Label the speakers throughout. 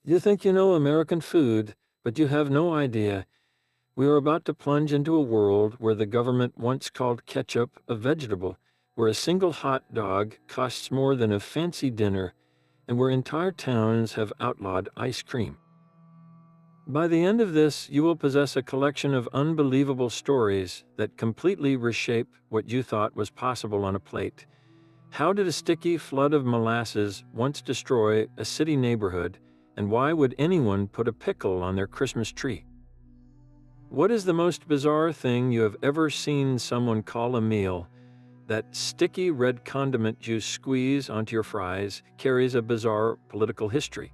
Speaker 1: You think you know American food, but you have no idea. We are about to plunge into a world where the government once called ketchup a vegetable, where a single hot dog costs more than a fancy dinner, and where entire towns have outlawed ice cream. By the end of this, you will possess a collection of unbelievable stories that completely reshape what you thought was possible on a plate. How did a sticky flood of molasses once destroy a city neighborhood, and why would anyone put a pickle on their Christmas tree? What is the most bizarre thing you have ever seen someone call a meal? That sticky red condiment you squeeze onto your fries carries a bizarre political history.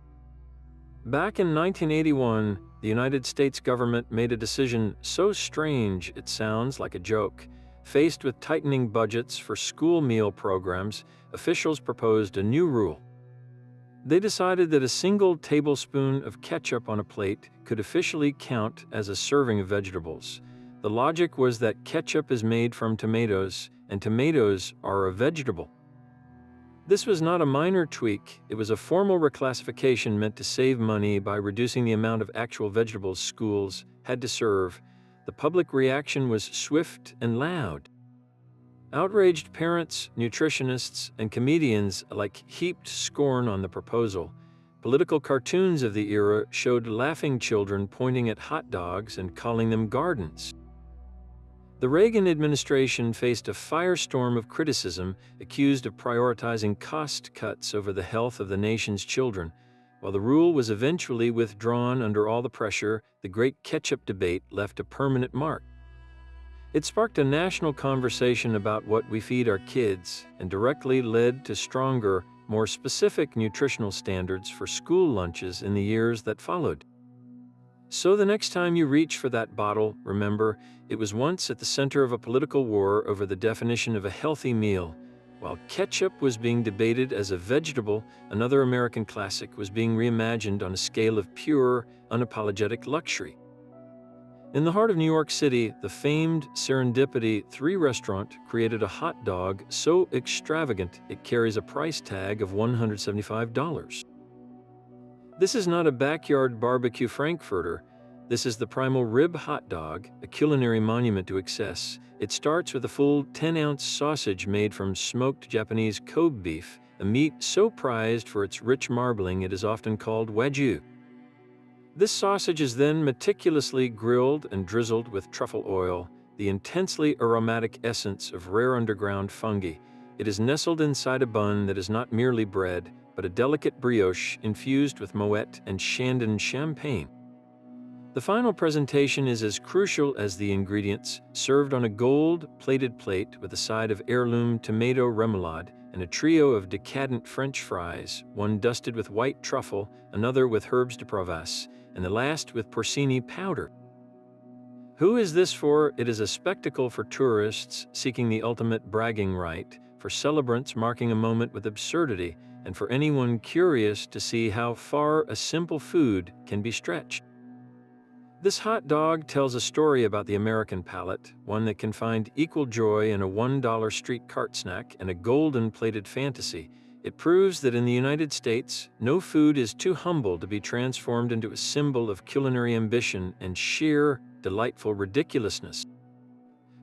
Speaker 1: Back in 1981, the United States government made a decision so strange it sounds like a joke. Faced with tightening budgets for school meal programs, officials proposed a new rule. They decided that a single tablespoon of ketchup on a plate could officially count as a serving of vegetables. The logic was that ketchup is made from tomatoes, and tomatoes are a vegetable. This was not a minor tweak, it was a formal reclassification meant to save money by reducing the amount of actual vegetables schools had to serve. The public reaction was swift and loud. Outraged parents, nutritionists, and comedians alike heaped scorn on the proposal. Political cartoons of the era showed laughing children pointing at hot dogs and calling them gardens. The Reagan administration faced a firestorm of criticism, accused of prioritizing cost cuts over the health of the nation's children. While the rule was eventually withdrawn under all the pressure, the great ketchup debate left a permanent mark. It sparked a national conversation about what we feed our kids and directly led to stronger, more specific nutritional standards for school lunches in the years that followed. So the next time you reach for that bottle, remember, it was once at the center of a political war over the definition of a healthy meal. While ketchup was being debated as a vegetable, another American classic was being reimagined on a scale of pure, unapologetic luxury. In the heart of New York City, the famed Serendipity 3 restaurant created a hot dog so extravagant it carries a price tag of $175. This is not a backyard barbecue frankfurter. This is the primal rib hot dog, a culinary monument to excess. It starts with a full 10-ounce sausage made from smoked Japanese Kobe beef, a meat so prized for its rich marbling it is often called wagyu. This sausage is then meticulously grilled and drizzled with truffle oil, the intensely aromatic essence of rare underground fungi. It is nestled inside a bun that is not merely bread, but a delicate brioche infused with Moet and Chandon champagne. The final presentation is as crucial as the ingredients, served on a gold-plated plate with a side of heirloom tomato remoulade and a trio of decadent French fries, one dusted with white truffle, another with herbes de Provence, and the last with porcini powder. Who is this for? It is a spectacle for tourists seeking the ultimate bragging right, for celebrants marking a moment with absurdity, and for anyone curious to see how far a simple food can be stretched. This hot dog tells a story about the American palate, one that can find equal joy in a $1 street cart snack and a golden-plated fantasy. It proves that in the United States, no food is too humble to be transformed into a symbol of culinary ambition and sheer, delightful ridiculousness.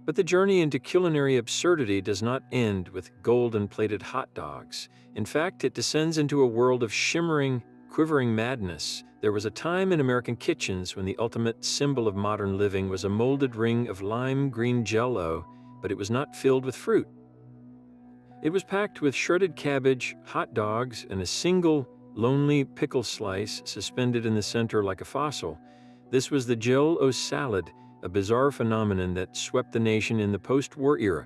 Speaker 1: But the journey into culinary absurdity does not end with golden-plated hot dogs. In fact, it descends into a world of shimmering, quivering madness. There was a time in American kitchens when the ultimate symbol of modern living was a molded ring of lime green Jell-O, but it was not filled with fruit. It was packed with shredded cabbage, hot dogs, and a single, lonely pickle slice suspended in the center like a fossil. This was the Jell-O salad, a bizarre phenomenon that swept the nation in the post-war era.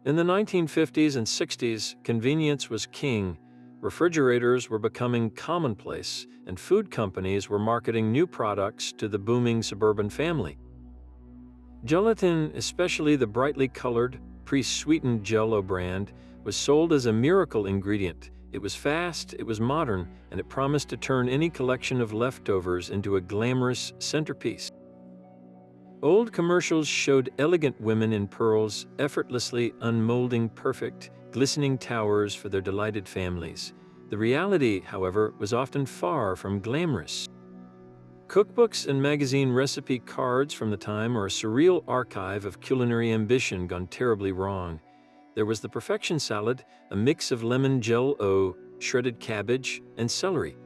Speaker 1: In the 1950s and 60s, convenience was king. Refrigerators were becoming commonplace, and food companies were marketing new products to the booming suburban family. Gelatin, especially the brightly colored, pre-sweetened Jell-O brand, was sold as a miracle ingredient. It was fast, it was modern, and it promised to turn any collection of leftovers into a glamorous centerpiece. Old commercials showed elegant women in pearls, effortlessly unmolding perfect, glistening towers for their delighted families. The reality, however, was often far from glamorous. Cookbooks and magazine recipe cards from the time are a surreal archive of culinary ambition gone terribly wrong. There was the perfection salad, a mix of lemon Jell-O, shredded cabbage, and celery.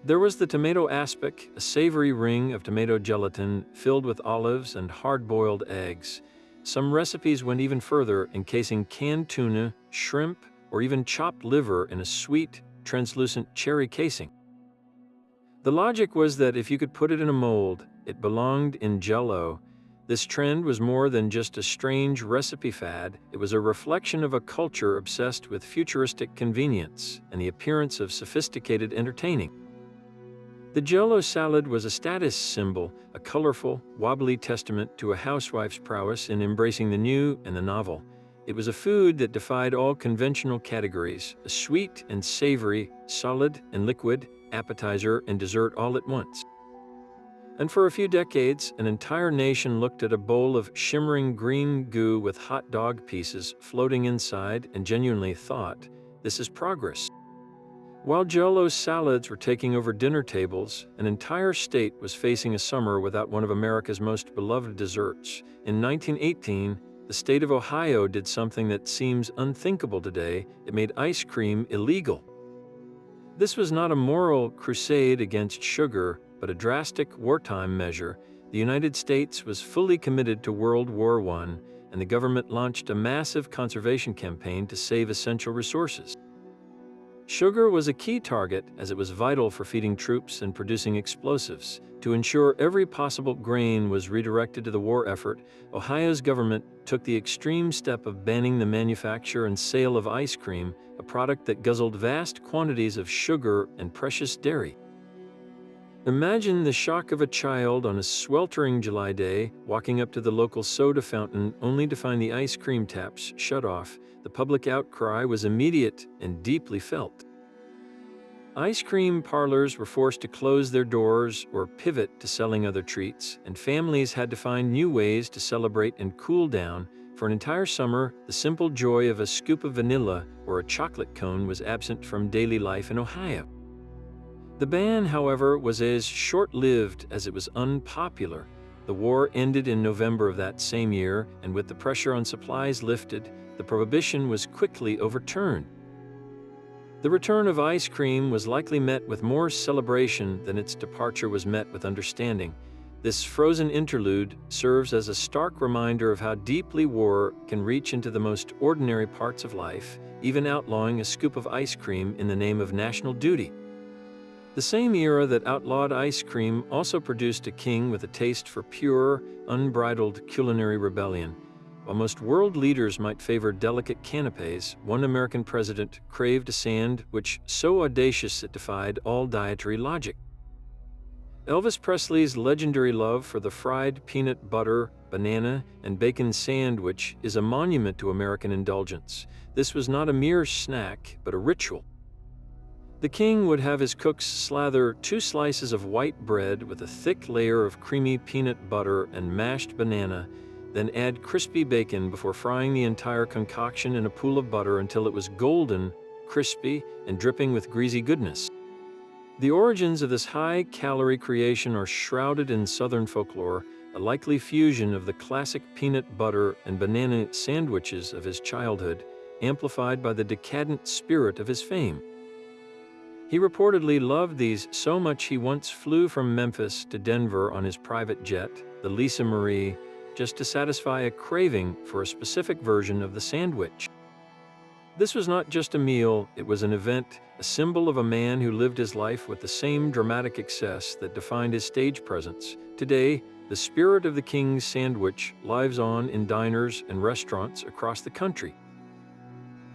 Speaker 1: There was the tomato aspic, a savory ring of tomato gelatin filled with olives and hard-boiled eggs. Some recipes went even further, encasing canned tuna, shrimp, or even chopped liver in a sweet, translucent cherry casing. The logic was that if you could put it in a mold, it belonged in Jell-O. This trend was more than just a strange recipe fad. It was a reflection of a culture obsessed with futuristic convenience and the appearance of sophisticated entertaining. The Jell-O salad was a status symbol, a colorful, wobbly testament to a housewife's prowess in embracing the new and the novel. It was a food that defied all conventional categories, a sweet and savory, solid and liquid, appetizer and dessert all at once. And for a few decades, an entire nation looked at a bowl of shimmering green goo with hot dog pieces floating inside and genuinely thought, this is progress. While Jell-O salads were taking over dinner tables, an entire state was facing a summer without one of America's most beloved desserts. In 1918, the state of Ohio did something that seems unthinkable today. It made ice cream illegal. This was not a moral crusade against sugar, but a drastic wartime measure. The United States was fully committed to World War I, and the government launched a massive conservation campaign to save essential resources. Sugar was a key target, as it was vital for feeding troops and producing explosives. To ensure every possible grain was redirected to the war effort, Ohio's government took the extreme step of banning the manufacture and sale of ice cream, a product that guzzled vast quantities of sugar and precious dairy. Imagine the shock of a child on a sweltering July day, walking up to the local soda fountain only to find the ice cream taps shut off. The public outcry was immediate and deeply felt. Ice cream parlors were forced to close their doors or pivot to selling other treats, and families had to find new ways to celebrate and cool down. For an entire summer, the simple joy of a scoop of vanilla or a chocolate cone was absent from daily life in Ohio. The ban, however, was as short-lived as it was unpopular. The war ended in November of that same year, and with the pressure on supplies lifted, the prohibition was quickly overturned. The return of ice cream was likely met with more celebration than its departure was met with understanding. This frozen interlude serves as a stark reminder of how deeply war can reach into the most ordinary parts of life, even outlawing a scoop of ice cream in the name of national duty. The same era that outlawed ice cream also produced a king with a taste for pure, unbridled culinary rebellion. While most world leaders might favor delicate canapes, one American president craved a sandwich so audacious it defied all dietary logic. Elvis Presley's legendary love for the fried peanut butter, banana, and bacon sandwich is a monument to American indulgence. This was not a mere snack, but a ritual. The king would have his cooks slather 2 slices of white bread with a thick layer of creamy peanut butter and mashed banana, then add crispy bacon before frying the entire concoction in a pool of butter until it was golden, crispy, and dripping with greasy goodness. The origins of this high-calorie creation are shrouded in Southern folklore, a likely fusion of the classic peanut butter and banana sandwiches of his childhood, amplified by the decadent spirit of his fame. He reportedly loved these so much he once flew from Memphis to Denver on his private jet, the Lisa Marie, just to satisfy a craving for a specific version of the sandwich. This was not just a meal, it was an event, a symbol of a man who lived his life with the same dramatic excess that defined his stage presence. Today, the spirit of the king's sandwich lives on in diners and restaurants across the country.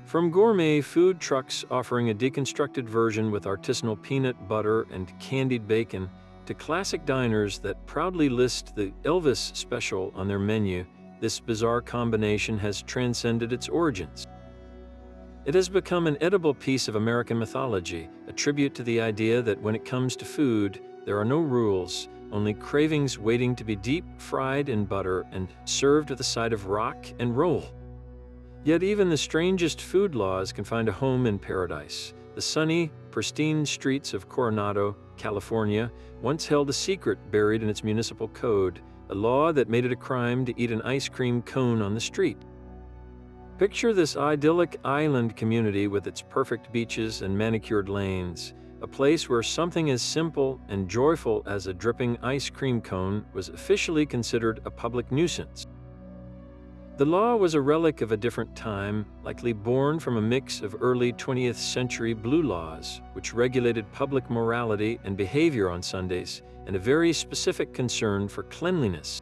Speaker 1: From gourmet food trucks offering a deconstructed version with artisanal peanut butter and candied bacon, to classic diners that proudly list the Elvis special on their menu, this bizarre combination has transcended its origins. It has become an edible piece of American mythology, a tribute to the idea that when it comes to food, there are no rules, only cravings waiting to be deep fried in butter and served with a side of rock and roll. Yet even the strangest food laws can find a home in paradise. The The sunny, pristine streets of Coronado, California, once held a secret buried in its municipal code, a law that made it a crime to eat an ice cream cone on the street. Picture this idyllic island community with its perfect beaches and manicured lanes, a place where something as simple and joyful as a dripping ice cream cone was officially considered a public nuisance. The law was a relic of a different time, likely born from a mix of early 20th century blue laws, which regulated public morality and behavior on Sundays, and a very specific concern for cleanliness.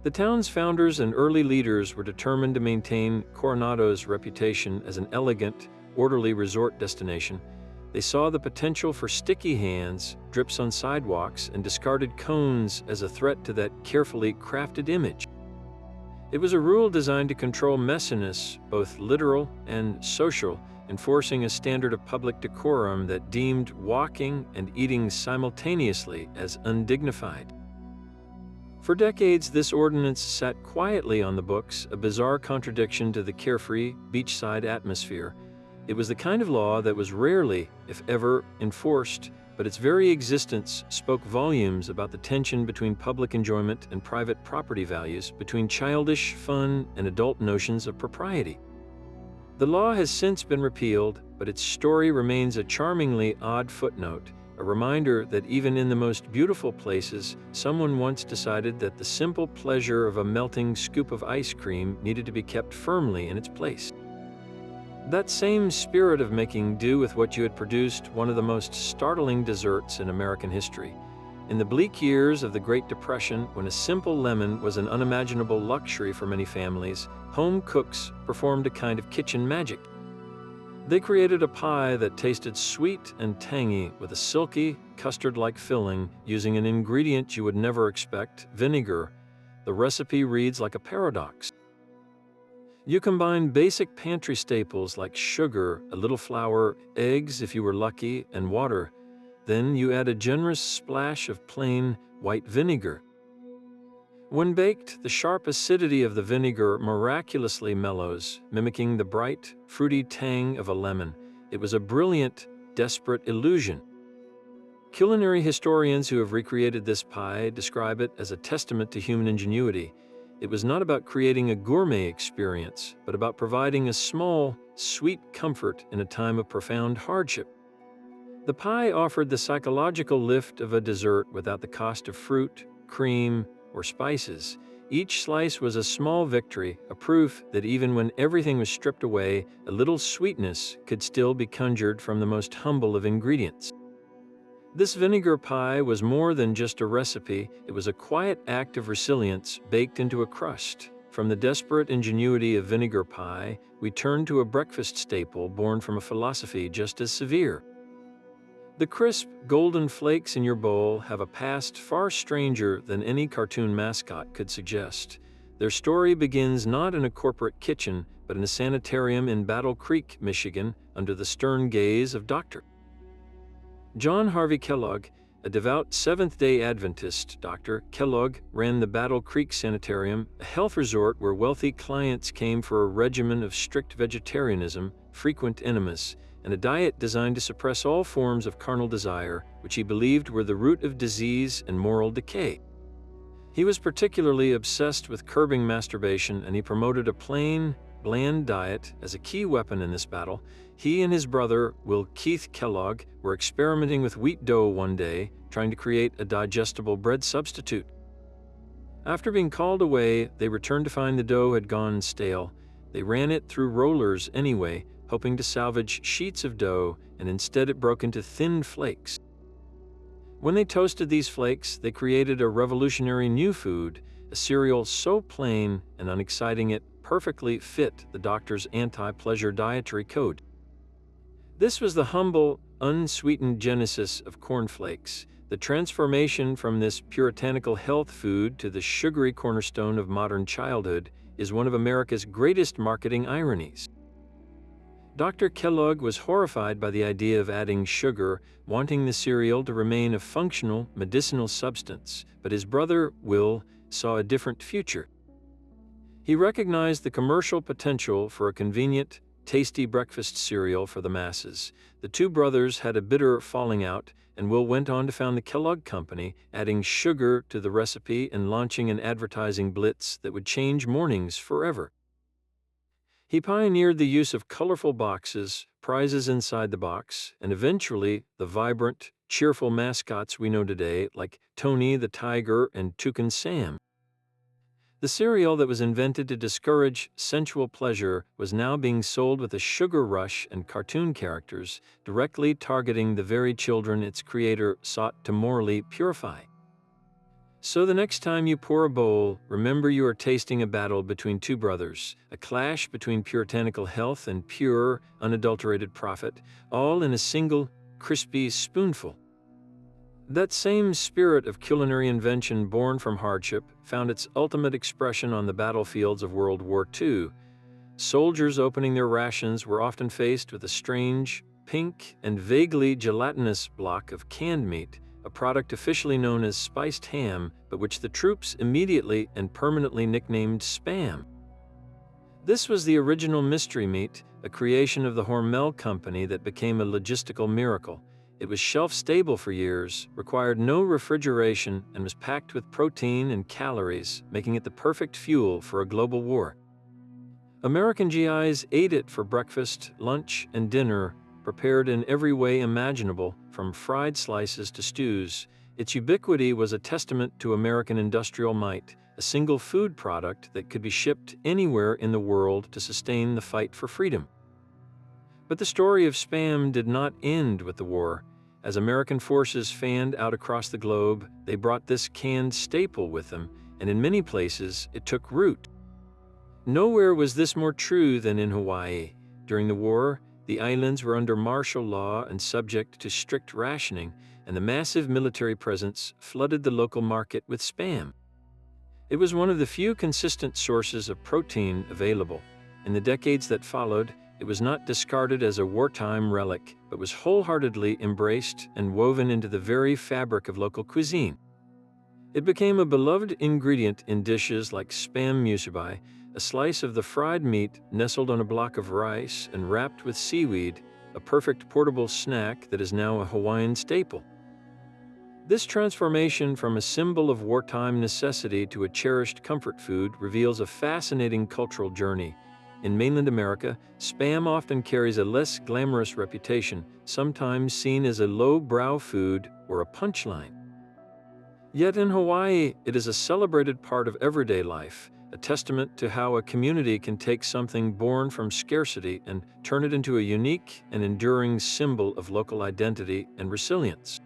Speaker 1: The town's founders and early leaders were determined to maintain Coronado's reputation as an elegant, orderly resort destination. They saw the potential for sticky hands, drips on sidewalks, and discarded cones as a threat to that carefully crafted image. It was a rule designed to control messiness, both literal and social, enforcing a standard of public decorum that deemed walking and eating simultaneously as undignified. For decades, this ordinance sat quietly on the books, a bizarre contradiction to the carefree, beachside atmosphere. It was the kind of law that was rarely, if ever, enforced, but its very existence spoke volumes about the tension between public enjoyment and private property values, between childish fun and adult notions of propriety. The law has since been repealed, but its story remains a charmingly odd footnote, a reminder that even in the most beautiful places, someone once decided that the simple pleasure of a melting scoop of ice cream needed to be kept firmly in its place. That same spirit of making do with what you had produced one of the most startling desserts in American history. In the bleak years of the Great Depression, when a simple lemon was an unimaginable luxury for many families, home cooks performed a kind of kitchen magic. They created a pie that tasted sweet and tangy with a silky, custard-like filling using an ingredient you would never expect, vinegar. The recipe reads like a paradox. You combine basic pantry staples like sugar, a little flour, eggs if you were lucky, and water. Then you add a generous splash of plain white vinegar. When baked, the sharp acidity of the vinegar miraculously mellows, mimicking the bright, fruity tang of a lemon. It was a brilliant, desperate illusion. Culinary historians who have recreated this pie describe it as a testament to human ingenuity. It was not about creating a gourmet experience, but about providing a small, sweet comfort in a time of profound hardship. The pie offered the psychological lift of a dessert without the cost of fruit, cream, or spices. Each slice was a small victory, a proof that even when everything was stripped away, a little sweetness could still be conjured from the most humble of ingredients. This vinegar pie was more than just a recipe, it was a quiet act of resilience baked into a crust. From the desperate ingenuity of vinegar pie, we turn to a breakfast staple born from a philosophy just as severe. The crisp, golden flakes in your bowl have a past far stranger than any cartoon mascot could suggest. Their story begins not in a corporate kitchen, but in a sanitarium in Battle Creek, Michigan, under the stern gaze of Dr. John Harvey Kellogg, a devout Seventh-day Adventist. Dr. Kellogg ran the Battle Creek Sanitarium, a health resort where wealthy clients came for a regimen of strict vegetarianism, frequent enemas, and a diet designed to suppress all forms of carnal desire, which he believed were the root of disease and moral decay. He was particularly obsessed with curbing masturbation, and he promoted a plain, bland diet as a key weapon in this battle. He and his brother, Will Keith Kellogg, were experimenting with wheat dough one day, trying to create a digestible bread substitute. After being called away, they returned to find the dough had gone stale. They ran it through rollers anyway, hoping to salvage sheets of dough, and instead it broke into thin flakes. When they toasted these flakes, they created a revolutionary new food, a cereal so plain and unexciting it perfectly fit the doctor's anti-pleasure dietary code. This was the humble, unsweetened genesis of cornflakes, the transformation from this puritanical health food to the sugary cornerstone of modern childhood is one of America's greatest marketing ironies. Dr. Kellogg was horrified by the idea of adding sugar, wanting the cereal to remain a functional, medicinal substance, but his brother, Will, saw a different future. He recognized the commercial potential for a convenient, tasty breakfast cereal for the masses. The two brothers had a bitter falling out, and Will went on to found the Kellogg Company, adding sugar to the recipe and launching an advertising blitz that would change mornings forever. He pioneered the use of colorful boxes, prizes inside the box, and eventually the vibrant, cheerful mascots we know today, like Tony the Tiger and Toucan Sam. The cereal that was invented to discourage sensual pleasure was now being sold with a sugar rush and cartoon characters, directly targeting the very children its creator sought to morally purify. So the next time you pour a bowl, remember you are tasting a battle between two brothers, a clash between puritanical health and pure, unadulterated profit, all in a single, crispy spoonful. That same spirit of culinary invention born from hardship found its ultimate expression on the battlefields of World War II. Soldiers opening their rations were often faced with a strange, pink, and vaguely gelatinous block of canned meat, a product officially known as spiced ham, but which the troops immediately and permanently nicknamed Spam. This was the original mystery meat, a creation of the Hormel Company that became a logistical miracle. It was shelf-stable for years, required no refrigeration, and was packed with protein and calories, making it the perfect fuel for a global war. American GIs ate it for breakfast, lunch, and dinner, prepared in every way imaginable, from fried slices to stews. Its ubiquity was a testament to American industrial might, a single food product that could be shipped anywhere in the world to sustain the fight for freedom. But the story of Spam did not end with the war. As American forces fanned out across the globe, they brought this canned staple with them, and in many places it took root. Nowhere was this more true than in Hawaii. During the war, the islands were under martial law and subject to strict rationing, and the massive military presence flooded the local market with Spam. It was one of the few consistent sources of protein available. In the decades that followed, it was not discarded as a wartime relic, but was wholeheartedly embraced and woven into the very fabric of local cuisine. It became a beloved ingredient in dishes like Spam musubi, a slice of the fried meat nestled on a block of rice and wrapped with seaweed, a perfect portable snack that is now a Hawaiian staple. This transformation from a symbol of wartime necessity to a cherished comfort food reveals a fascinating cultural journey. In mainland America, Spam often carries a less glamorous reputation, sometimes seen as a low-brow food or a punchline. Yet in Hawaii, it is a celebrated part of everyday life, a testament to how a community can take something born from scarcity and turn it into a unique and enduring symbol of local identity and resilience.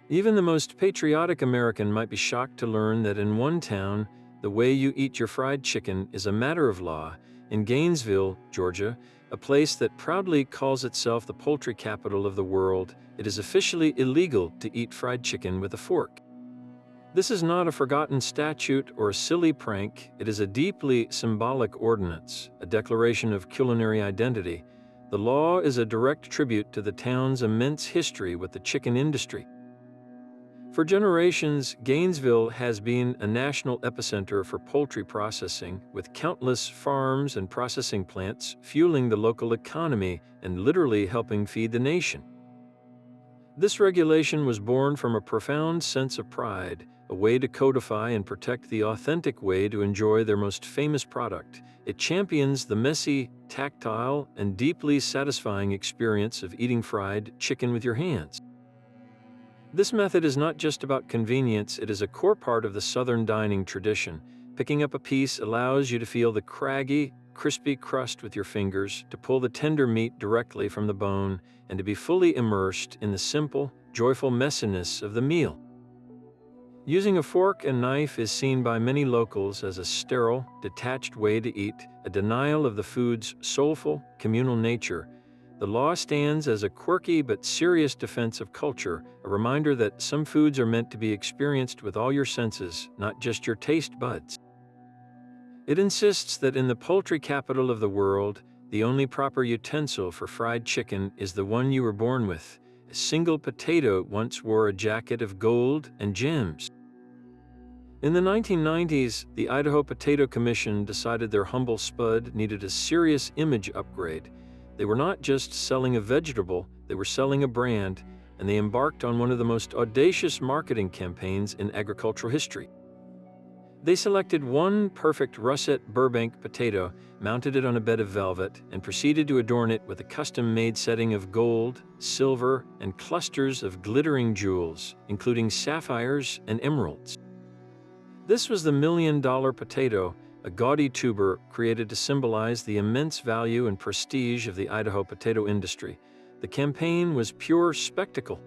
Speaker 1: Even the most patriotic American might be shocked to learn that in one town, the way you eat your fried chicken is a matter of law. In Gainesville, Georgia, a place that proudly calls itself the poultry capital of the world, it is officially illegal to eat fried chicken with a fork. This is not a forgotten statute or a silly prank, it is a deeply symbolic ordinance, a declaration of culinary identity. The law is a direct tribute to the town's immense history with the chicken industry. For generations, Gainesville has been a national epicenter for poultry processing, with countless farms and processing plants fueling the local economy and literally helping feed the nation. This regulation was born from a profound sense of pride, a way to codify and protect the authentic way to enjoy their most famous product. It champions the messy, tactile, and deeply satisfying experience of eating fried chicken with your hands. This method is not just about convenience, it is a core part of the Southern dining tradition. Picking up a piece allows you to feel the craggy, crispy crust with your fingers, to pull the tender meat directly from the bone, and to be fully immersed in the simple, joyful messiness of the meal. Using a fork and knife is seen by many locals as a sterile, detached way to eat, a denial of the food's soulful, communal nature. The law stands as a quirky but serious defense of culture, a reminder that some foods are meant to be experienced with all your senses, not just your taste buds. It insists that in the poultry capital of the world, the only proper utensil for fried chicken is the one you were born with. A single potato once wore a jacket of gold and gems. In the 1990s, the Idaho Potato Commission decided their humble spud needed a serious image upgrade. They were not just selling a vegetable, they were selling a brand, and they embarked on one of the most audacious marketing campaigns in agricultural history. They selected one perfect russet Burbank potato, mounted it on a bed of velvet, and proceeded to adorn it with a custom-made setting of gold, silver, and clusters of glittering jewels, including sapphires and emeralds. This was the million-dollar potato, a gaudy tuber created to symbolize the immense value and prestige of the Idaho potato industry. The campaign was pure spectacle.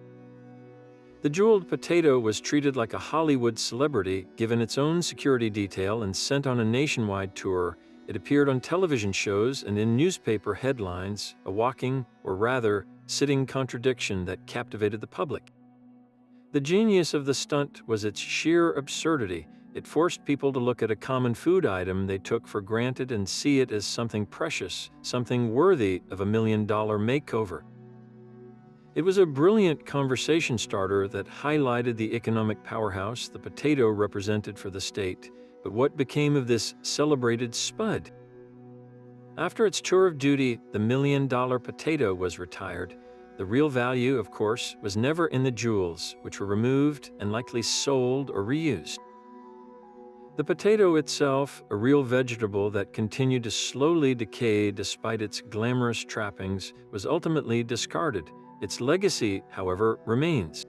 Speaker 1: The jeweled potato was treated like a Hollywood celebrity, given its own security detail and sent on a nationwide tour. It appeared on television shows and in newspaper headlines, a walking, or rather, sitting contradiction that captivated the public. The genius of the stunt was its sheer absurdity. It forced people to look at a common food item they took for granted and see it as something precious, something worthy of a million-dollar makeover. It was a brilliant conversation starter that highlighted the economic powerhouse the potato represented for the state. But what became of this celebrated spud? After its tour of duty, the million-dollar potato was retired. The real value, of course, was never in the jewels, which were removed and likely sold or reused. The potato itself, a real vegetable that continued to slowly decay despite its glamorous trappings, was ultimately discarded. Its legacy, however, remains.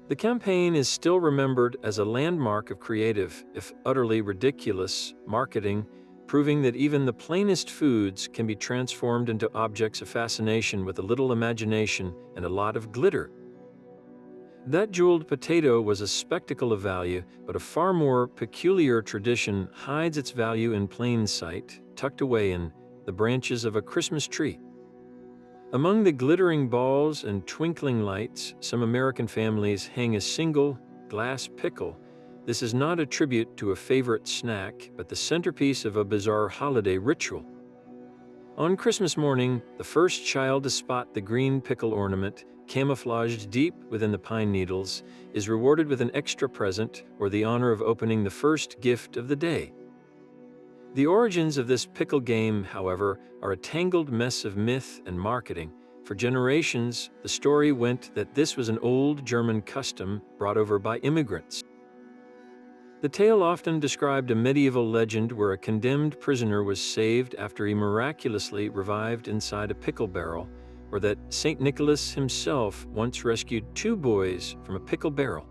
Speaker 1: The campaign is still remembered as a landmark of creative, if utterly ridiculous, marketing, proving that even the plainest foods can be transformed into objects of fascination with a little imagination and a lot of glitter. That jeweled potato was a spectacle of value, but a far more peculiar tradition hides its value in plain sight, tucked away in the branches of a Christmas tree. Among the glittering balls and twinkling lights, some American families hang a single glass pickle. This is not a tribute to a favorite snack, but the centerpiece of a bizarre holiday ritual. On Christmas morning, the first child to spot the green pickle ornament, camouflaged deep within the pine needles, is rewarded with an extra present or the honor of opening the first gift of the day. The origins of this pickle game, however, are a tangled mess of myth and marketing. For generations, the story went that this was an old German custom brought over by immigrants. The tale often described a medieval legend where a condemned prisoner was saved after he miraculously revived inside a pickle barrel, or that St. Nicholas himself once rescued 2 boys from a pickle barrel.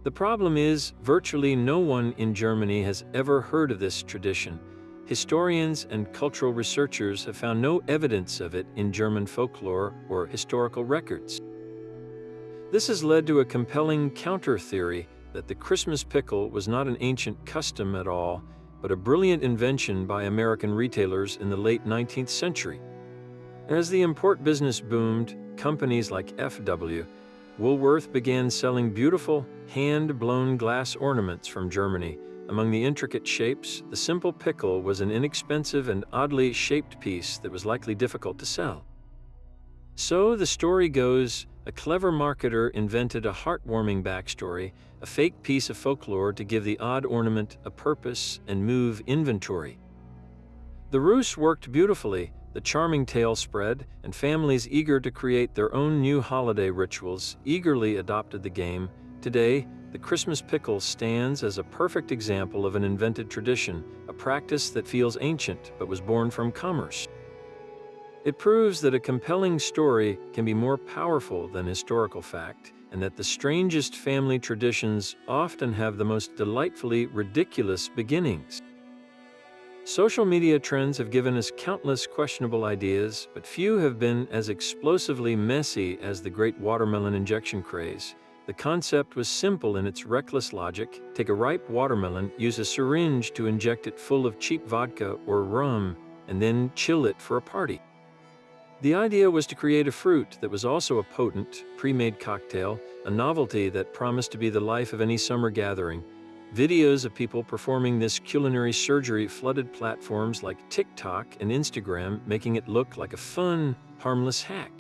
Speaker 1: The problem is, virtually no one in Germany has ever heard of this tradition. Historians and cultural researchers have found no evidence of it in German folklore or historical records. This has led to a compelling counter-theory that the Christmas pickle was not an ancient custom at all, but a brilliant invention by American retailers in the late 19th century. As the import business boomed, companies like F.W. Woolworth began selling beautiful, hand-blown glass ornaments from Germany. Among the intricate shapes, the simple pickle was an inexpensive and oddly shaped piece that was likely difficult to sell. So, the story goes, a clever marketer invented a heartwarming backstory, a fake piece of folklore to give the odd ornament a purpose and move inventory. The ruse worked beautifully. The charming tale spread, and families eager to create their own new holiday rituals eagerly adopted the game. Today, the Christmas pickle stands as a perfect example of an invented tradition, a practice that feels ancient but was born from commerce. It proves that a compelling story can be more powerful than historical fact, and that the strangest family traditions often have the most delightfully ridiculous beginnings. Social media trends have given us countless questionable ideas, but few have been as explosively messy as the great watermelon injection craze. The concept was simple in its reckless logic. Take a ripe watermelon, use a syringe to inject it full of cheap vodka or rum, and then chill it for a party. The idea was to create a fruit that was also a potent, pre-made cocktail, a novelty that promised to be the life of any summer gathering. Videos of people performing this culinary surgery flooded platforms like TikTok and Instagram, making it look like a fun, harmless hack.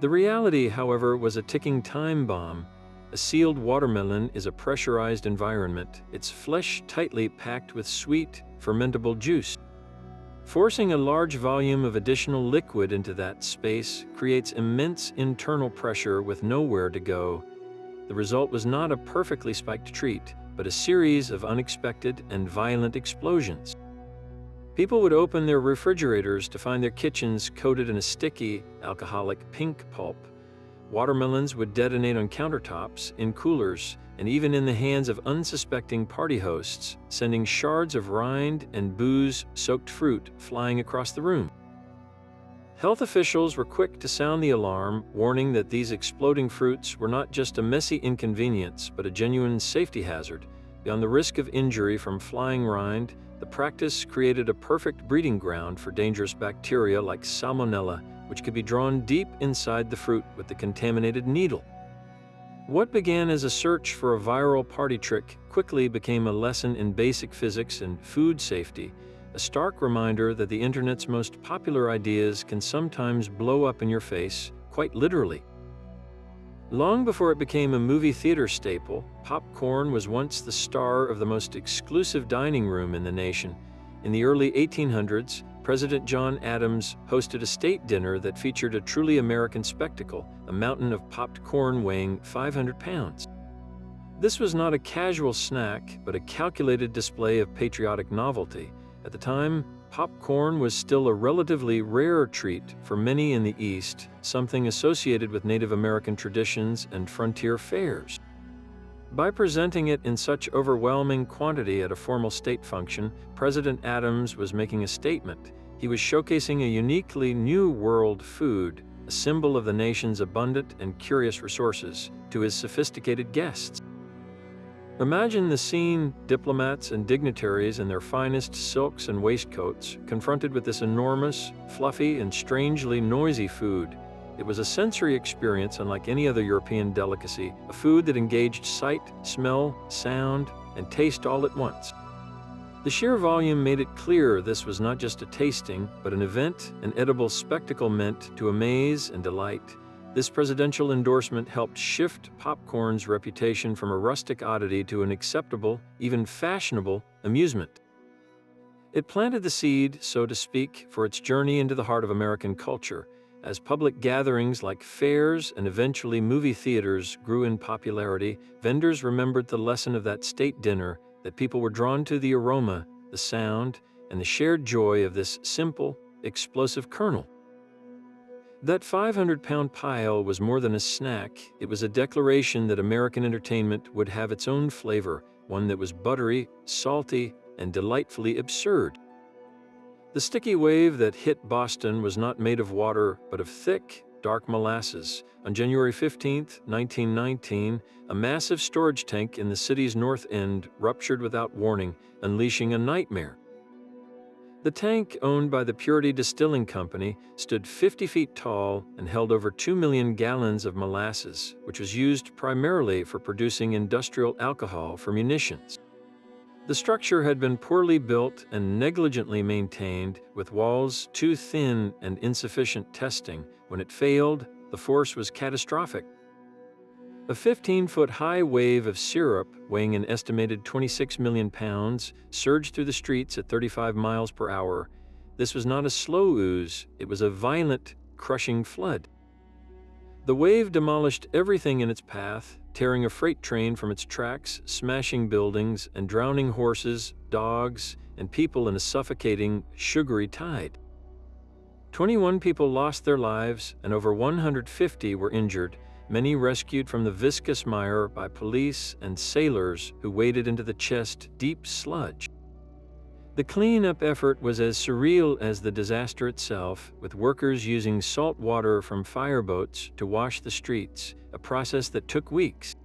Speaker 1: The reality, however, was a ticking time bomb. A sealed watermelon is a pressurized environment, its flesh tightly packed with sweet, fermentable juice. Forcing a large volume of additional liquid into that space creates immense internal pressure with nowhere to go. The result was not a perfectly spiked treat, but a series of unexpected and violent explosions. People would open their refrigerators to find their kitchens coated in a sticky, alcoholic pink pulp. Watermelons would detonate on countertops, in coolers, and even in the hands of unsuspecting party hosts, sending shards of rind and booze-soaked fruit flying across the room. Health officials were quick to sound the alarm, warning that these exploding fruits were not just a messy inconvenience, but a genuine safety hazard. Beyond the risk of injury from flying rind, the practice created a perfect breeding ground for dangerous bacteria like salmonella, which could be drawn deep inside the fruit with the contaminated needle. What began as a search for a viral party trick quickly became a lesson in basic physics and food safety, a stark reminder that the internet's most popular ideas can sometimes blow up in your face, quite literally. Long before it became a movie theater staple, popcorn was once the star of the most exclusive dining room in the nation. In the early 1800s, President John Adams hosted a state dinner that featured a truly American spectacle, a mountain of popped corn weighing 500 pounds. This was not a casual snack, but a calculated display of patriotic novelty. At the time, popcorn was still a relatively rare treat for many in the East, something associated with Native American traditions and frontier fairs. By presenting it in such overwhelming quantity at a formal state function, President Adams was making a statement. He was showcasing a uniquely new world food, a symbol of the nation's abundant and curious resources, to his sophisticated guests. Imagine the scene: diplomats and dignitaries in their finest silks and waistcoats, confronted with this enormous, fluffy, and strangely noisy food. It was a sensory experience unlike any other European delicacy, a food that engaged sight, smell, sound, and taste all at once. The sheer volume made it clear this was not just a tasting, but an event, an edible spectacle meant to amaze and delight. This presidential endorsement helped shift popcorn's reputation from a rustic oddity to an acceptable, even fashionable, amusement. It planted the seed, so to speak, for its journey into the heart of American culture. As public gatherings like fairs and eventually movie theaters grew in popularity, vendors remembered the lesson of that state dinner, that people were drawn to the aroma, the sound, and the shared joy of this simple, explosive kernel. That 500-pound pile was more than a snack. It was a declaration that American entertainment would have its own flavor, one that was buttery, salty, and delightfully absurd. The sticky wave that hit Boston was not made of water, but of thick, dark molasses. On January 15, 1919, a massive storage tank in the city's north end ruptured without warning, unleashing a nightmare. The tank, owned by the Purity Distilling Company, stood 50 feet tall and held over 2 million gallons of molasses, which was used primarily for producing industrial alcohol for munitions. The structure had been poorly built and negligently maintained, with walls too thin and insufficient testing. When it failed, the force was catastrophic. A 15-foot-high wave of syrup, weighing an estimated 26 million pounds, surged through the streets at 35 miles per hour. This was not a slow ooze, it was a violent, crushing flood. The wave demolished everything in its path, tearing a freight train from its tracks, smashing buildings, and drowning horses, dogs, and people in a suffocating, sugary tide. 21 people lost their lives, and over 150 were injured, many rescued from the viscous mire by police and sailors who waded into the chest-deep sludge. The cleanup effort was as surreal as the disaster itself, with workers using salt water from fireboats to wash the streets, a process that took weeks.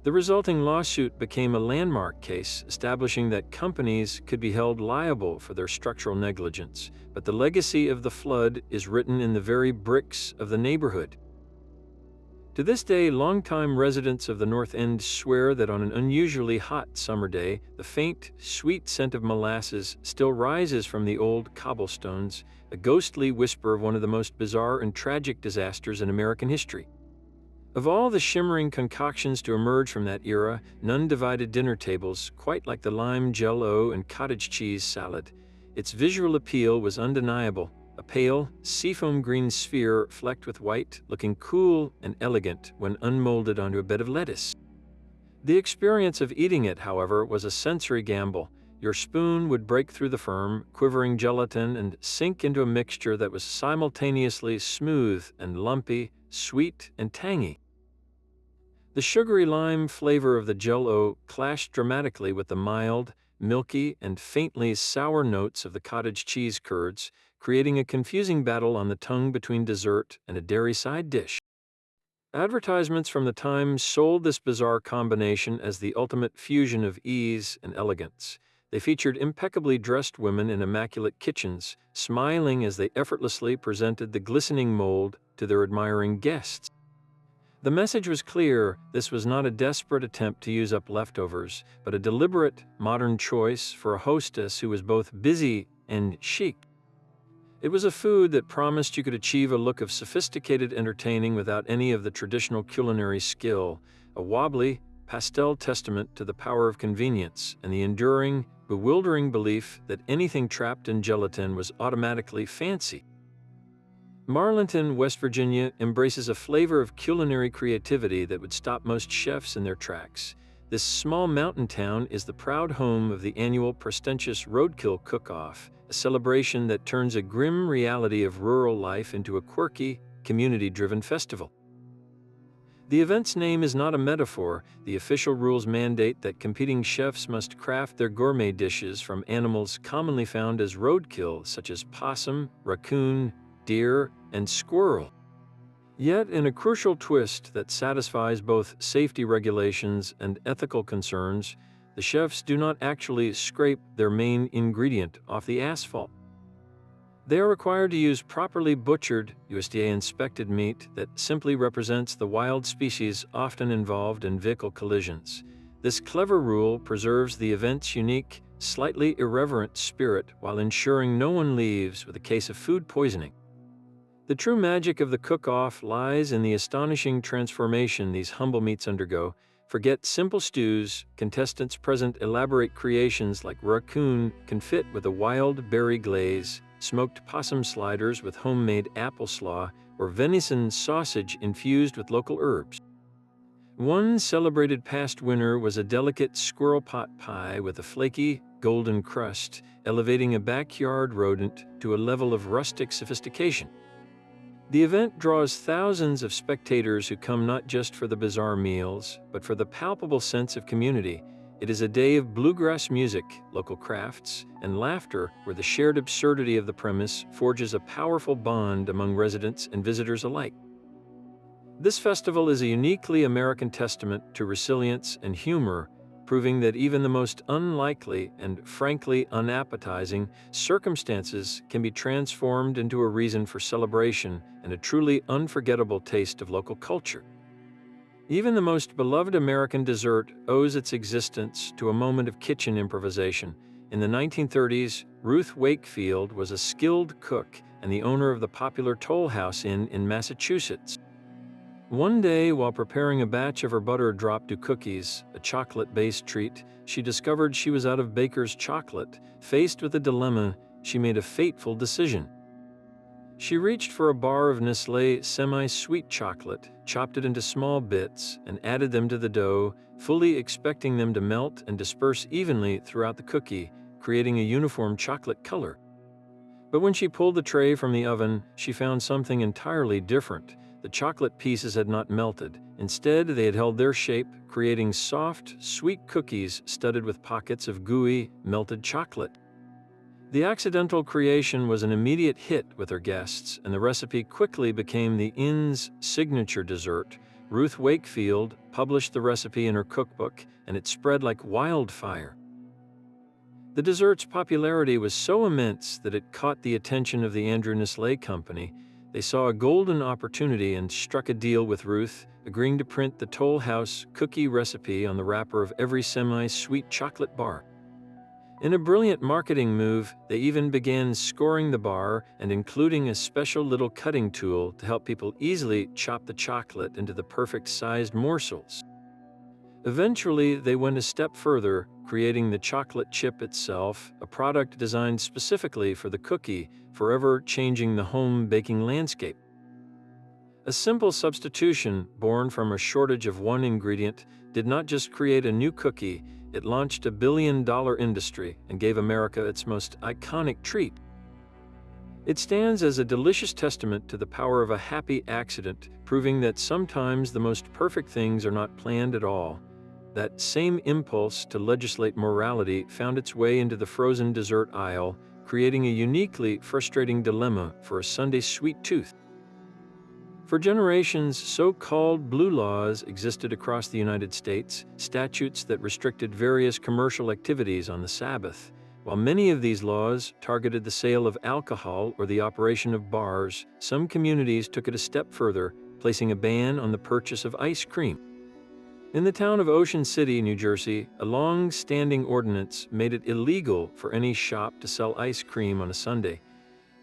Speaker 1: The resulting lawsuit became a landmark case, establishing that companies could be held liable for their structural negligence, but the legacy of the flood is written in the very bricks of the neighborhood. To this day, longtime residents of the North End swear that on an unusually hot summer day, the faint, sweet scent of molasses still rises from the old cobblestones, a ghostly whisper of one of the most bizarre and tragic disasters in American history. Of all the shimmering concoctions to emerge from that era, none divided dinner tables quite like the lime Jell-O and cottage cheese salad. Its visual appeal was undeniable, a pale, seafoam green sphere flecked with white, looking cool and elegant when unmolded onto a bed of lettuce. The experience of eating it, however, was a sensory gamble. Your spoon would break through the firm, quivering gelatin and sink into a mixture that was simultaneously smooth and lumpy, sweet and tangy. The sugary lime flavor of the Jell-O clashed dramatically with the mild, milky, and faintly sour notes of the cottage cheese curds, creating a confusing battle on the tongue between dessert and a dairy side dish. Advertisements from the time sold this bizarre combination as the ultimate fusion of ease and elegance. They featured impeccably dressed women in immaculate kitchens, smiling as they effortlessly presented the glistening mold to their admiring guests. The message was clear: this was not a desperate attempt to use up leftovers, but a deliberate, modern choice for a hostess who was both busy and chic. It was a food that promised you could achieve a look of sophisticated entertaining without any of the traditional culinary skill, a wobbly, pastel testament to the power of convenience and the enduring, bewildering belief that anything trapped in gelatin was automatically fancy. Marlinton, West Virginia, embraces a flavor of culinary creativity that would stop most chefs in their tracks. This small mountain town is the proud home of the annual prestigious Roadkill Cook-Off, a celebration that turns a grim reality of rural life into a quirky, community-driven festival. The event's name is not a metaphor. The official rules mandate that competing chefs must craft their gourmet dishes from animals commonly found as roadkill, such as possum, raccoon, deer, and squirrel. Yet, in a crucial twist that satisfies both safety regulations and ethical concerns, the chefs do not actually scrape their main ingredient off the asphalt. They are required to use properly butchered, USDA-inspected meat that simply represents the wild species often involved in vehicle collisions. This clever rule preserves the event's unique, slightly irreverent spirit while ensuring no one leaves with a case of food poisoning. The true magic of the cook-off lies in the astonishing transformation these humble meats undergo. Forget simple stews, contestants present elaborate creations like raccoon confit with a wild berry glaze, smoked possum sliders with homemade apple slaw, or venison sausage infused with local herbs. One celebrated past winner was a delicate squirrel pot pie with a flaky, golden crust, elevating a backyard rodent to a level of rustic sophistication. The event draws thousands of spectators who come not just for the bizarre meals, but for the palpable sense of community. It is a day of bluegrass music, local crafts, and laughter where the shared absurdity of the premise forges a powerful bond among residents and visitors alike. This festival is a uniquely American testament to resilience and humor, proving that even the most unlikely and frankly unappetizing circumstances can be transformed into a reason for celebration and a truly unforgettable taste of local culture. Even the most beloved American dessert owes its existence to a moment of kitchen improvisation. In the 1930s, Ruth Wakefield was a skilled cook and the owner of the popular Toll House Inn in Massachusetts. One day, while preparing a batch of her butter drop to cookies, a chocolate-based treat, she discovered she was out of baker's chocolate. Faced with a dilemma, she made a fateful decision. She reached for a bar of Nestlé semi-sweet chocolate, chopped it into small bits, and added them to the dough, fully expecting them to melt and disperse evenly throughout the cookie, creating a uniform chocolate color. But when she pulled the tray from the oven, she found something entirely different. The chocolate pieces had not melted. Instead, they had held their shape, creating soft, sweet cookies studded with pockets of gooey, melted chocolate. The accidental creation was an immediate hit with her guests, and the recipe quickly became the inn's signature dessert. Ruth Wakefield published the recipe in her cookbook, and it spread like wildfire. The dessert's popularity was so immense that it caught the attention of the Andrew Nestlé Company. They saw a golden opportunity and struck a deal with Ruth, agreeing to print the Toll House cookie recipe on the wrapper of every semi-sweet chocolate bar. In a brilliant marketing move, they even began scoring the bar and including a special little cutting tool to help people easily chop the chocolate into the perfect sized morsels. Eventually, they went a step further, creating the chocolate chip itself, a product designed specifically for the cookie, forever changing the home baking landscape. A simple substitution, born from a shortage of one ingredient, did not just create a new cookie, it launched a billion-dollar industry and gave America its most iconic treat. It stands as a delicious testament to the power of a happy accident, proving that sometimes the most perfect things are not planned at all. That same impulse to legislate morality found its way into the frozen dessert aisle, creating a uniquely frustrating dilemma for a Sunday sweet tooth. For generations, so-called blue laws existed across the United States, statutes that restricted various commercial activities on the Sabbath. While many of these laws targeted the sale of alcohol or the operation of bars, some communities took it a step further, placing a ban on the purchase of ice cream. In the town of Ocean City, New Jersey, a long-standing ordinance made it illegal for any shop to sell ice cream on a Sunday.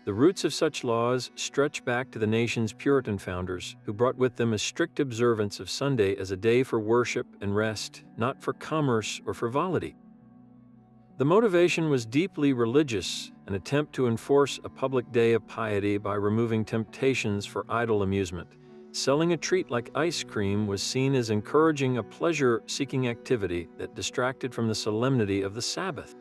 Speaker 1: The roots of such laws stretch back to the nation's Puritan founders, who brought with them a strict observance of Sunday as a day for worship and rest, not for commerce or frivolity. The motivation was deeply religious, an attempt to enforce a public day of piety by removing temptations for idle amusement. Selling a treat like ice cream was seen as encouraging a pleasure-seeking activity that distracted from the solemnity of the Sabbath.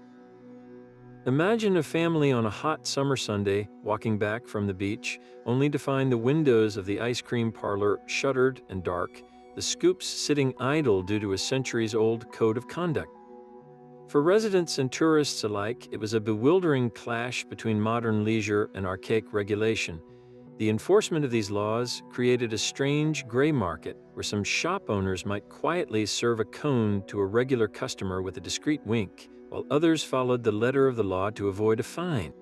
Speaker 1: Imagine a family on a hot summer Sunday walking back from the beach, only to find the windows of the ice cream parlor shuttered and dark, the scoops sitting idle due to a centuries-old code of conduct. For residents and tourists alike, it was a bewildering clash between modern leisure and archaic regulation. The enforcement of these laws created a strange gray market where some shop owners might quietly serve a cone to a regular customer with a discreet wink, while others followed the letter of the law to avoid a fine.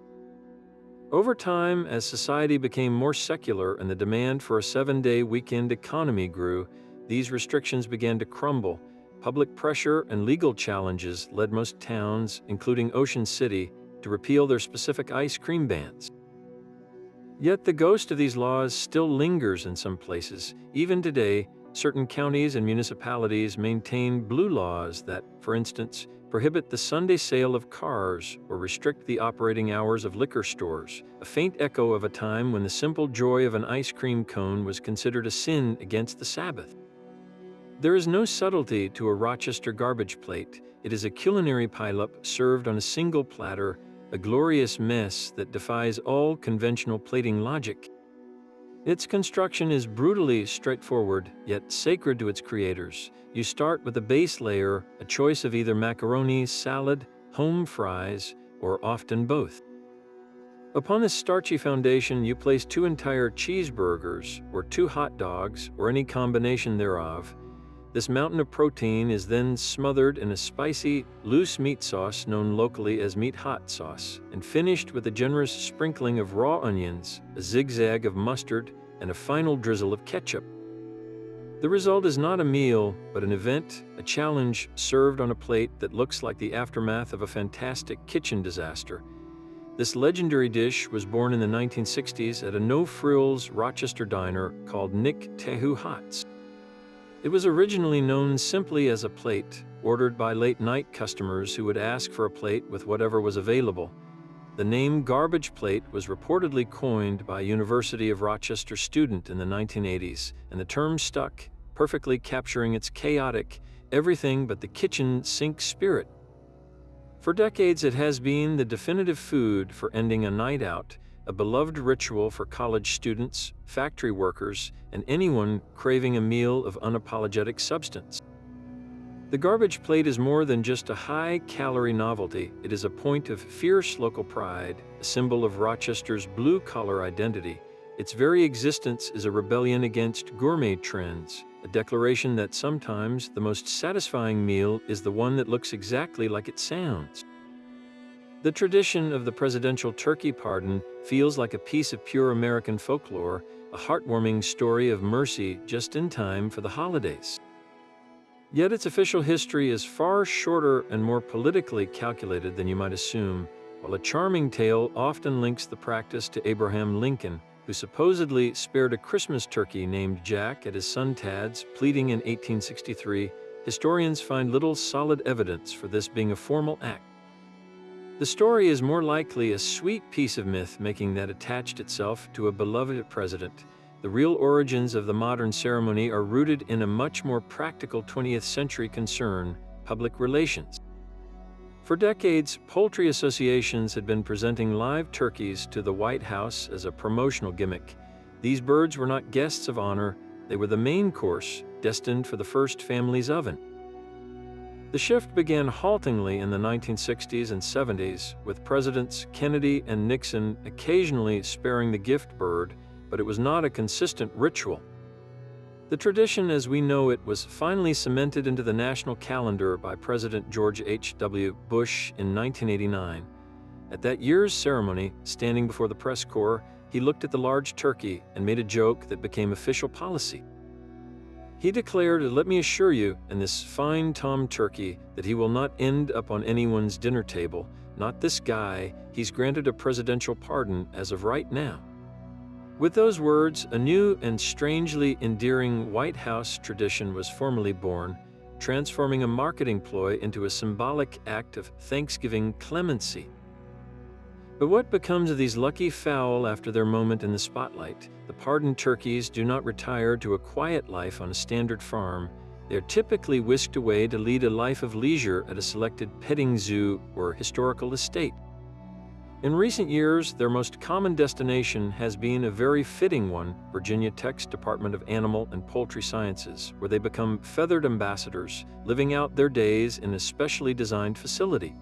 Speaker 1: Over time, as society became more secular and the demand for a 7-day weekend economy grew, these restrictions began to crumble. Public pressure and legal challenges led most towns, including Ocean City, to repeal their specific ice cream bans. Yet the ghost of these laws still lingers in some places. Even today, certain counties and municipalities maintain blue laws that, for instance, prohibit the Sunday sale of cars or restrict the operating hours of liquor stores, a faint echo of a time when the simple joy of an ice cream cone was considered a sin against the Sabbath. There is no subtlety to a Rochester garbage plate. It is a culinary pileup served on a single platter, a glorious mess that defies all conventional plating logic. Its construction is brutally straightforward, yet sacred to its creators. You start with a base layer, a choice of either macaroni, salad, home fries, or often both. Upon this starchy foundation, you place 2 entire cheeseburgers, or 2 hot dogs, or any combination thereof. This mountain of protein is then smothered in a spicy, loose meat sauce known locally as meat hot sauce, and finished with a generous sprinkling of raw onions, a zigzag of mustard, and a final drizzle of ketchup. The result is not a meal, but an event, a challenge served on a plate that looks like the aftermath of a fantastic kitchen disaster. This legendary dish was born in the 1960s at a no-frills Rochester diner called Nick Tehu Hots. It was originally known simply as a plate, ordered by late-night customers who would ask for a plate with whatever was available. The name garbage plate was reportedly coined by a University of Rochester student in the 1980s, and the term stuck, perfectly capturing its chaotic, everything but the kitchen sink spirit. For decades, it has been the definitive food for ending a night out, a beloved ritual for college students, factory workers, and anyone craving a meal of unapologetic substance. The garbage plate is more than just a high-calorie novelty. It is a point of fierce local pride, a symbol of Rochester's blue-collar identity. Its very existence is a rebellion against gourmet trends, a declaration that sometimes the most satisfying meal is the one that looks exactly like it sounds. The tradition of the presidential turkey pardon feels like a piece of pure American folklore, a heartwarming story of mercy just in time for the holidays. Yet its official history is far shorter and more politically calculated than you might assume. While a charming tale often links the practice to Abraham Lincoln, who supposedly spared a Christmas turkey named Jack at his son Tad's pleading in 1863, historians find little solid evidence for this being a formal act. The story is more likely a sweet piece of myth-making that attached itself to a beloved president. The real origins of the modern ceremony are rooted in a much more practical 20th century concern: public relations. For decades, poultry associations had been presenting live turkeys to the White House as a promotional gimmick. These birds were not guests of honor, they were the main course, destined for the first family's oven. The shift began haltingly in the 1960s and 70s, with Presidents Kennedy and Nixon occasionally sparing the gift bird, but it was not a consistent ritual. The tradition as we know it was finally cemented into the national calendar by President George H.W. Bush in 1989. At that year's ceremony, standing before the press corps, he looked at the large turkey and made a joke that became official policy. He declared, "Let me assure you, in this fine tom turkey, that he will not end up on anyone's dinner table. Not this guy. He's granted a presidential pardon as of right now." With those words, a new and strangely endearing White House tradition was formally born, transforming a marketing ploy into a symbolic act of Thanksgiving clemency. But what becomes of these lucky fowl after their moment in the spotlight? The pardoned turkeys do not retire to a quiet life on a standard farm. They are typically whisked away to lead a life of leisure at a selected petting zoo or historical estate. In recent years, their most common destination has been a very fitting one, Virginia Tech's Department of Animal and Poultry Sciences, where they become feathered ambassadors, living out their days in a specially designed facility.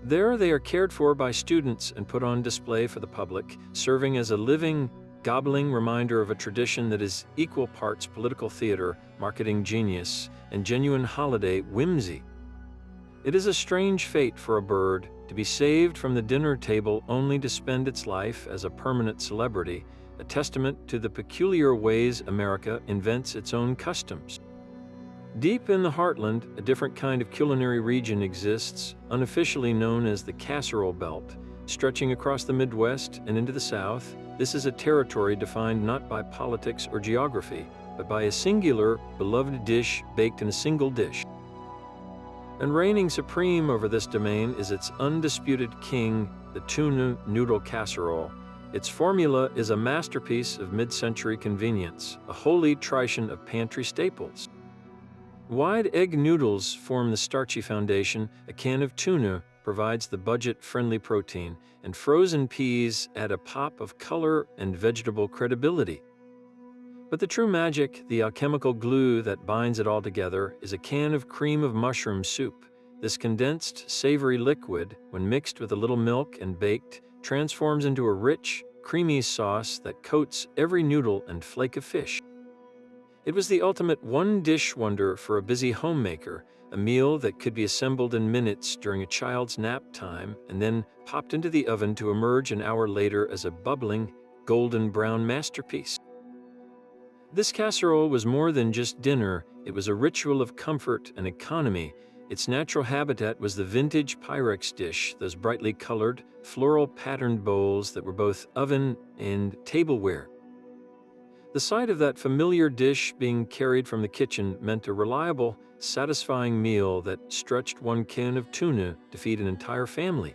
Speaker 1: There they are cared for by students and put on display for the public, serving as a living, gobbling reminder of a tradition that is equal parts political theater, marketing genius, and genuine holiday whimsy. It is a strange fate for a bird to be saved from the dinner table only to spend its life as a permanent celebrity, a testament to the peculiar ways America invents its own customs. Deep in the heartland, a different kind of culinary region exists, unofficially known as the Casserole Belt. Stretching across the Midwest and into the South, this is a territory defined not by politics or geography, but by a singular, beloved dish baked in a single dish. And reigning supreme over this domain is its undisputed king, the tuna noodle casserole. Its formula is a masterpiece of mid-century convenience, a holy trishan of pantry staples. Wide egg noodles form the starchy foundation, a can of tuna provides the budget-friendly protein, and frozen peas add a pop of color and vegetable credibility. But the true magic, the alchemical glue that binds it all together, is a can of cream of mushroom soup. This condensed, savory liquid, when mixed with a little milk and baked, transforms into a rich, creamy sauce that coats every noodle and flake of fish. It was the ultimate one-dish wonder for a busy homemaker, a meal that could be assembled in minutes during a child's nap time and then popped into the oven to emerge an hour later as a bubbling, golden brown masterpiece. This casserole was more than just dinner, it was a ritual of comfort and economy. Its natural habitat was the vintage Pyrex dish, those brightly colored, floral-patterned bowls that were both oven and tableware. The sight of that familiar dish being carried from the kitchen meant a reliable, satisfying meal that stretched one can of tuna to feed an entire family.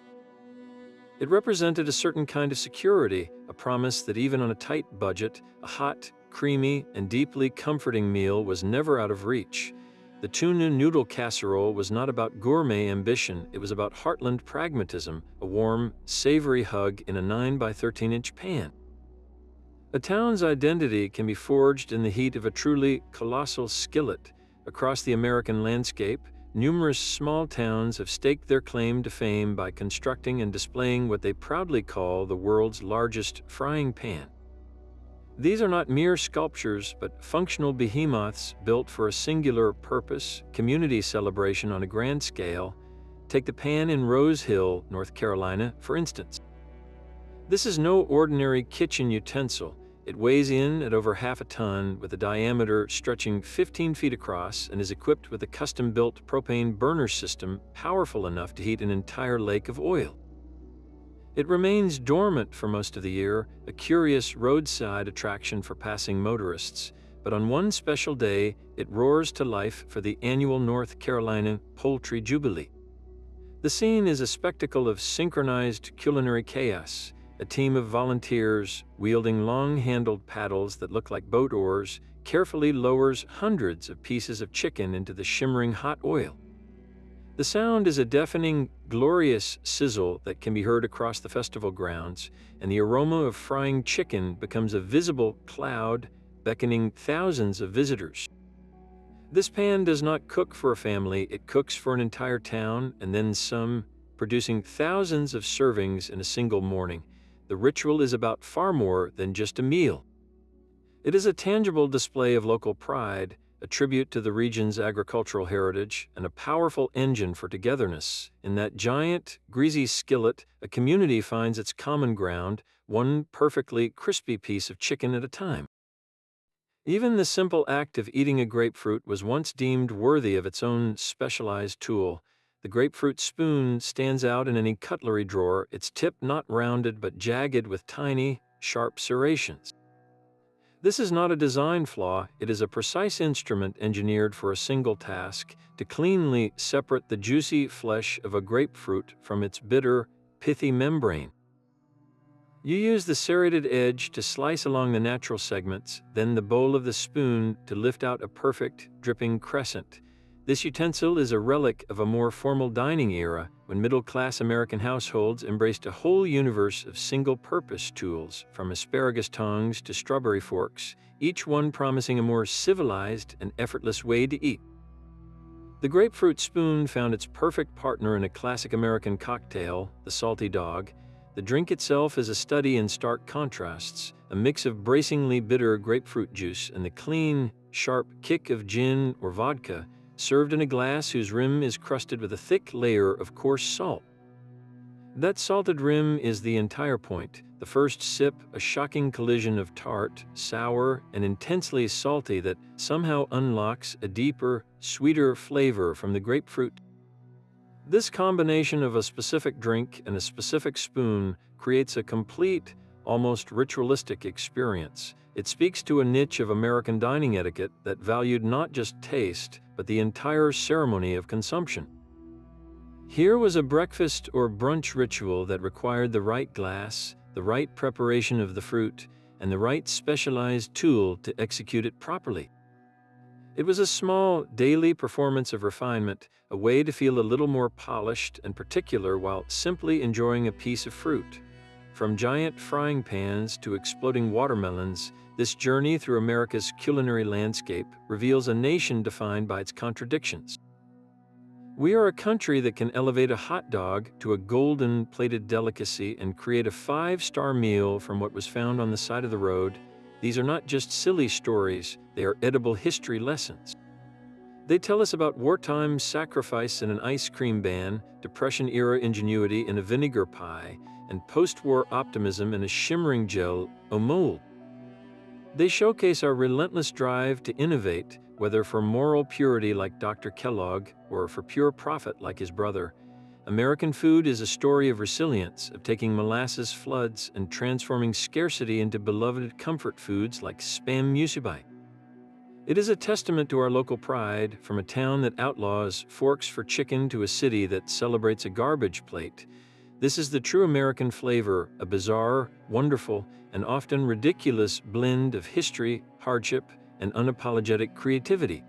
Speaker 1: It represented a certain kind of security, a promise that even on a tight budget, a hot, creamy, and deeply comforting meal was never out of reach. The tuna noodle casserole was not about gourmet ambition, it was about heartland pragmatism, a warm, savory hug in a 9 by 13-inch pan. A town's identity can be forged in the heat of a truly colossal skillet. Across the American landscape, numerous small towns have staked their claim to fame by constructing and displaying what they proudly call the world's largest frying pan. These are not mere sculptures, but functional behemoths built for a singular purpose, community celebration on a grand scale. Take the pan in Rose Hill, North Carolina, for instance. This is no ordinary kitchen utensil. It weighs in at over half a ton with a diameter stretching 15 feet across and is equipped with a custom-built propane burner system powerful enough to heat an entire lake of oil. It remains dormant for most of the year, a curious roadside attraction for passing motorists, but on one special day, it roars to life for the annual North Carolina Poultry Jubilee. The scene is a spectacle of synchronized culinary chaos. A team of volunteers, wielding long-handled paddles that look like boat oars, carefully lowers hundreds of pieces of chicken into the shimmering hot oil. The sound is a deafening, glorious sizzle that can be heard across the festival grounds, and the aroma of frying chicken becomes a visible cloud, beckoning thousands of visitors. This pan does not cook for a family, it cooks for an entire town and then some, producing thousands of servings in a single morning. The ritual is about far more than just a meal. It is a tangible display of local pride, a tribute to the region's agricultural heritage, and a powerful engine for togetherness. In that giant, greasy skillet, a community finds its common ground, one perfectly crispy piece of chicken at a time. Even the simple act of eating a grapefruit was once deemed worthy of its own specialized tool. The grapefruit spoon stands out in any cutlery drawer, its tip not rounded but jagged with tiny, sharp serrations. This is not a design flaw, it is a precise instrument engineered for a single task: to cleanly separate the juicy flesh of a grapefruit from its bitter, pithy membrane. You use the serrated edge to slice along the natural segments, then the bowl of the spoon to lift out a perfect, dripping crescent. This utensil is a relic of a more formal dining era, when middle-class American households embraced a whole universe of single-purpose tools, from asparagus tongs to strawberry forks, each one promising a more civilized and effortless way to eat. The grapefruit spoon found its perfect partner in a classic American cocktail, the salty dog. The drink itself is a study in stark contrasts, a mix of bracingly bitter grapefruit juice and the clean, sharp kick of gin or vodka, served in a glass whose rim is crusted with a thick layer of coarse salt. That salted rim is the entire point. The first sip, a shocking collision of tart, sour, and intensely salty that somehow unlocks a deeper, sweeter flavor from the grapefruit. This combination of a specific drink and a specific spoon creates a complete, almost ritualistic experience. It speaks to a niche of American dining etiquette that valued not just taste, but the entire ceremony of consumption. Here was a breakfast or brunch ritual that required the right glass, the right preparation of the fruit, and the right specialized tool to execute it properly. It was a small, daily performance of refinement, a way to feel a little more polished and particular while simply enjoying a piece of fruit. From giant frying pans to exploding watermelons, this journey through America's culinary landscape reveals a nation defined by its contradictions. We are a country that can elevate a hot dog to a golden-plated delicacy and create a five-star meal from what was found on the side of the road. These are not just silly stories, they are edible history lessons. They tell us about wartime sacrifice in an ice cream ban, Depression-era ingenuity in a vinegar pie, and post-war optimism in a shimmering gel au mold. They showcase our relentless drive to innovate, whether for moral purity like Dr. Kellogg or for pure profit like his brother. American food is a story of resilience, of taking molasses floods and transforming scarcity into beloved comfort foods like Spam musubi. It is a testament to our local pride, from a town that outlaws forks for chicken to a city that celebrates a garbage plate. This is the true American flavor, a bizarre, wonderful, and often ridiculous blend of history, hardship, and unapologetic creativity.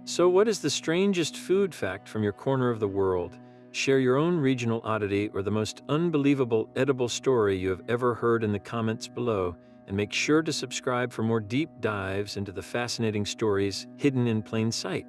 Speaker 1: So what is the strangest food fact from your corner of the world? Share your own regional oddity or the most unbelievable edible story you have ever heard in the comments below, and make sure to subscribe for more deep dives into the fascinating stories hidden in plain sight.